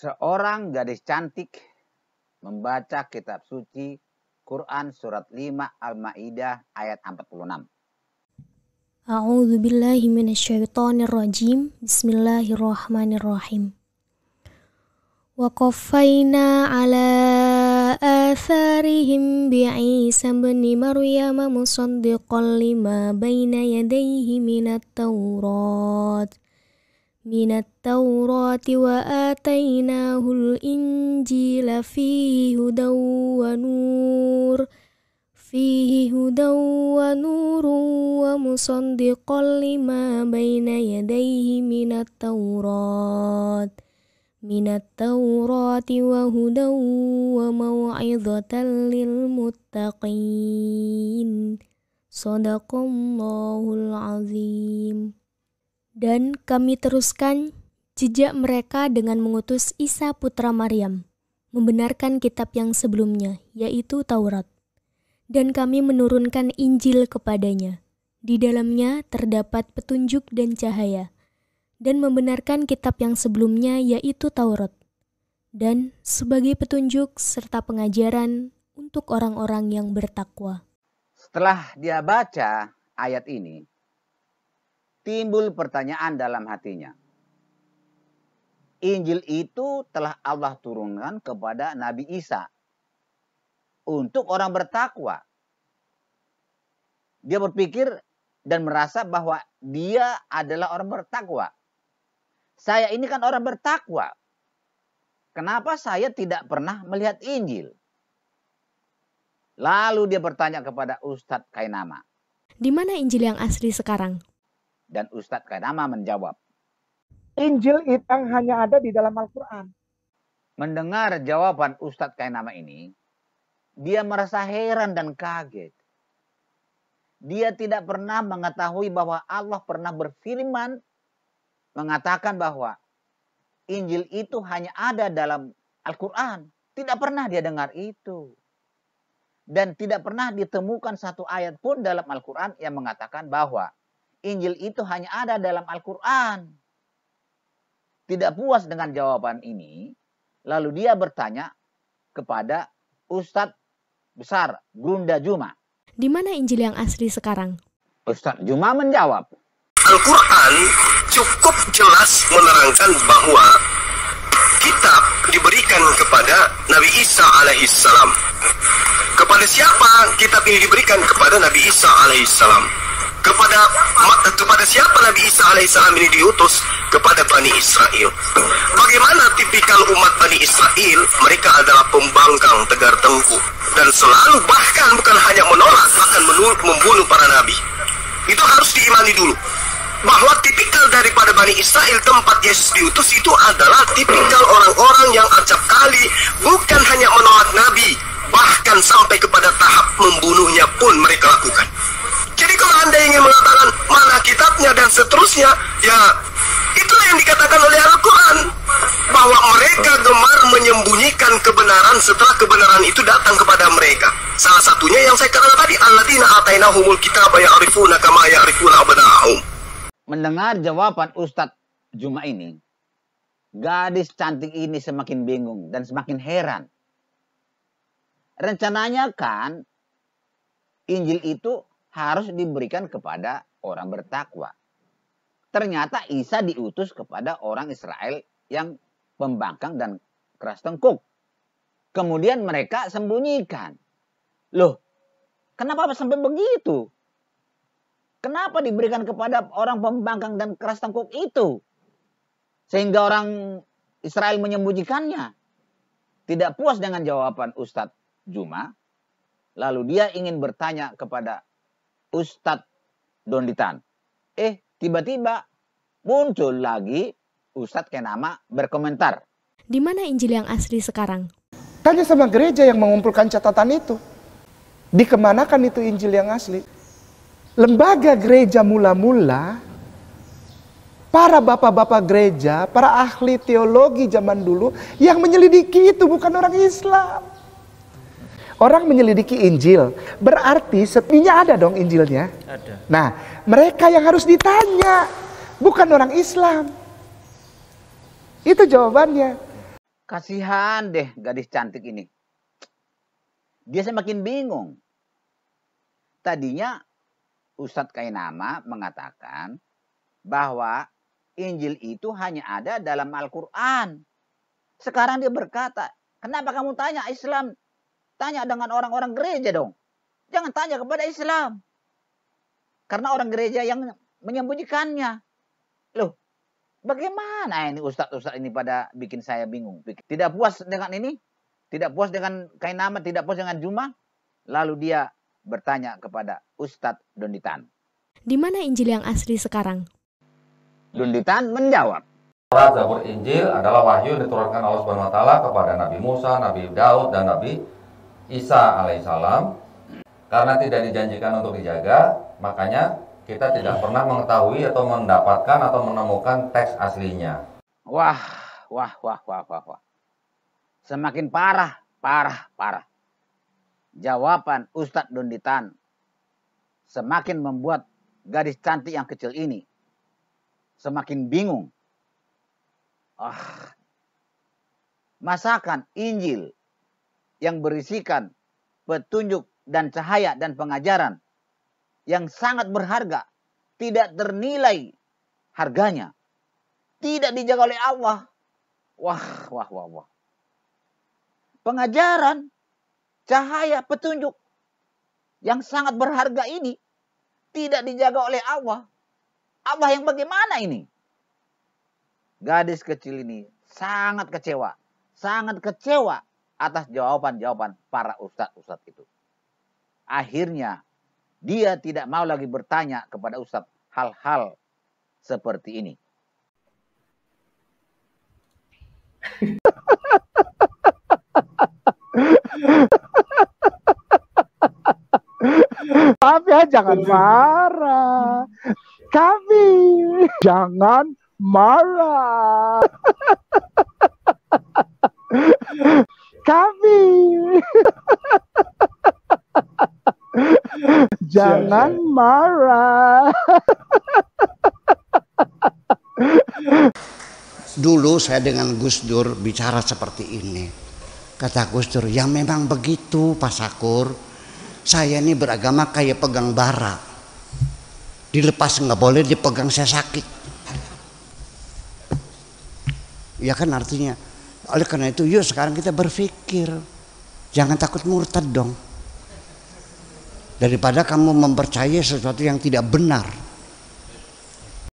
Seorang gadis cantik membaca kitab suci Quran surat 5 Al-Maidah ayat 46. A'udzu billahi minasyaitonir rajim. Bismillahirrahmanirrahim. Wa qaffayna ala atharihim bi'isa ibn Maryam musaddiqan lima baina yadayhi minat Taurat wa atainahul injila fihi hudaw wa nurun wa musaddiqan lima baina yadayhi minat Taurati wa hudaw wa mau'izatan lil muttaqin. Shadaqallahul azim. Dan kami teruskan jejak mereka dengan mengutus Isa putra Maryam, membenarkan kitab yang sebelumnya, yaitu Taurat. Dan kami menurunkan Injil kepadanya. Di dalamnya terdapat petunjuk dan cahaya, dan membenarkan kitab yang sebelumnya, yaitu Taurat, dan sebagai petunjuk serta pengajaran untuk orang-orang yang bertakwa. Setelah dia baca ayat ini, timbul pertanyaan dalam hatinya. Injil itu telah Allah turunkan kepada Nabi Isa untuk orang bertakwa. Dia berpikir dan merasa bahwa dia adalah orang bertakwa. Saya ini kan orang bertakwa. Kenapa saya tidak pernah melihat Injil? Lalu dia bertanya kepada Ustadz Kainama. Di mana Injil yang asli sekarang? Dan Ustadz Kainama menjawab, Injil itu hanya ada di dalam Al-Quran. mendengar jawaban Ustadz Kainama ini, dia merasa heran dan kaget. Dia tidak pernah mengetahui bahwa Allah pernah berfirman mengatakan bahwa Injil itu hanya ada dalam Al-Quran. Tidak pernah dia dengar itu. Dan tidak pernah ditemukan satu ayat pun dalam Al-Quran yang mengatakan bahwa Injil itu hanya ada dalam Al-Quran. Tidak puas dengan jawaban ini, lalu dia bertanya kepada Ustadz besar Gunda Juma. Di mana Injil yang asli sekarang? Ustadz Juma menjawab, Al-Quran cukup jelas menerangkan bahwa kitab diberikan kepada Nabi Isa alaihissalam. Kepada siapa kitab ini diberikan? Kepada Nabi Isa alaihissalam. Kepada siapa Nabi Isa alaihissalam ini diutus? Kepada Bani Israel. Bagaimana tipikal umat Bani Israel? Mereka adalah pembangkang tegar tengkuk dan selalu, bahkan bukan hanya menolak, bahkan membunuh para nabi. Itu harus diimani dulu, bahwa tipikal daripada Bani Israel tempat Yesus diutus itu adalah tipikal orang-orang yang acap kali, bukan hanya menolak nabi, bahkan sampai kepada tahap membunuhnya pun mereka lakukan. Jadi kalau Anda ingin mengatakan mana kitabnya dan seterusnya, ya itulah yang dikatakan oleh Al-Quran, bahwa mereka gemar menyembunyikan kebenaran setelah kebenaran itu datang kepada mereka. Salah satunya yang saya katakan tadi, alladzina atainahumul kitaba ya'rifuna kama ya'rifuna abna'ahum. mendengar jawaban Ustadz Juma ini, gadis cantik ini semakin bingung dan semakin heran. Rencananya kan Injil itu harus diberikan kepada orang bertakwa. Ternyata Isa diutus kepada orang Israel yang pembangkang dan keras tengkuk. Kemudian mereka sembunyikan. Loh, kenapa sampai begitu? Kenapa diberikan kepada orang pembangkang dan keras tengkuk itu? Sehingga orang Israel menyembunyikannya. Tidak puas dengan jawaban Ustadz Juma, lalu dia ingin bertanya kepada Ustadz Donditan. Tiba-tiba muncul lagi Ustadz Kainama berkomentar. Di mana Injil yang asli sekarang? Tanya sama gereja yang mengumpulkan catatan itu. Dikemanakan itu Injil yang asli? Lembaga gereja mula-mula, para bapak-bapak gereja, para ahli teologi zaman dulu yang menyelidiki itu, bukan orang Islam. Orang menyelidiki Injil, berarti setinya ada dong Injilnya. Ada. Nah, mereka yang harus ditanya, bukan orang Islam. Itu jawabannya. Kasihan deh gadis cantik ini. Dia semakin bingung. Tadinya Ustadz Kainama mengatakan bahwa Injil itu hanya ada dalam Al-Quran. Sekarang dia berkata, kenapa kamu tanya Islam? Tanya dengan orang-orang gereja dong. Jangan tanya kepada Islam. Karena orang gereja yang menyembunyikannya. Loh, bagaimana ini Ustadz-Ustadz ini pada bikin saya bingung. Tidak puas dengan ini, tidak puas dengan Kainama, tidak puas dengan Juma. Lalu dia bertanya kepada Ustadz Donditan. Di mana Injil yang asli sekarang? Donditan menjawab. Taurat, Zabur, Injil adalah wahyu yang diturunkan Allah Subhanahu wa taala kepada Nabi Musa, Nabi Daud, dan Nabi Isa alaihissalam. Karena tidak dijanjikan untuk dijaga, makanya kita tidak pernah mengetahui atau mendapatkan atau menemukan teks aslinya. Wah. Semakin parah. Jawaban Ustadz Donditan semakin membuat gadis cantik yang kecil ini semakin bingung. Masakan Injil yang berisikan petunjuk dan cahaya dan pengajaran yang sangat berharga, tidak ternilai harganya, tidak dijaga oleh Allah. Wah. Pengajaran, cahaya, petunjuk yang sangat berharga ini tidak dijaga oleh Allah. Allah yang bagaimana ini? Gadis kecil ini sangat kecewa atas jawaban-jawaban para ustadz-ustadz itu. Akhirnya dia tidak mau lagi bertanya kepada ustadz hal-hal seperti ini. Tapi jangan marah. Kami jangan marah. Kami jangan marah. Dulu saya dengan Gus Dur bicara seperti ini. Kata Gus Dur, ya memang begitu Pak Sakur. Saya ini beragama kayak pegang bara. Dilepas nggak boleh, dipegang saya sakit. Ya kan artinya. Oleh karena itu yuk sekarang kita berpikir. Jangan takut murtad dong. Daripada kamu mempercayai sesuatu yang tidak benar.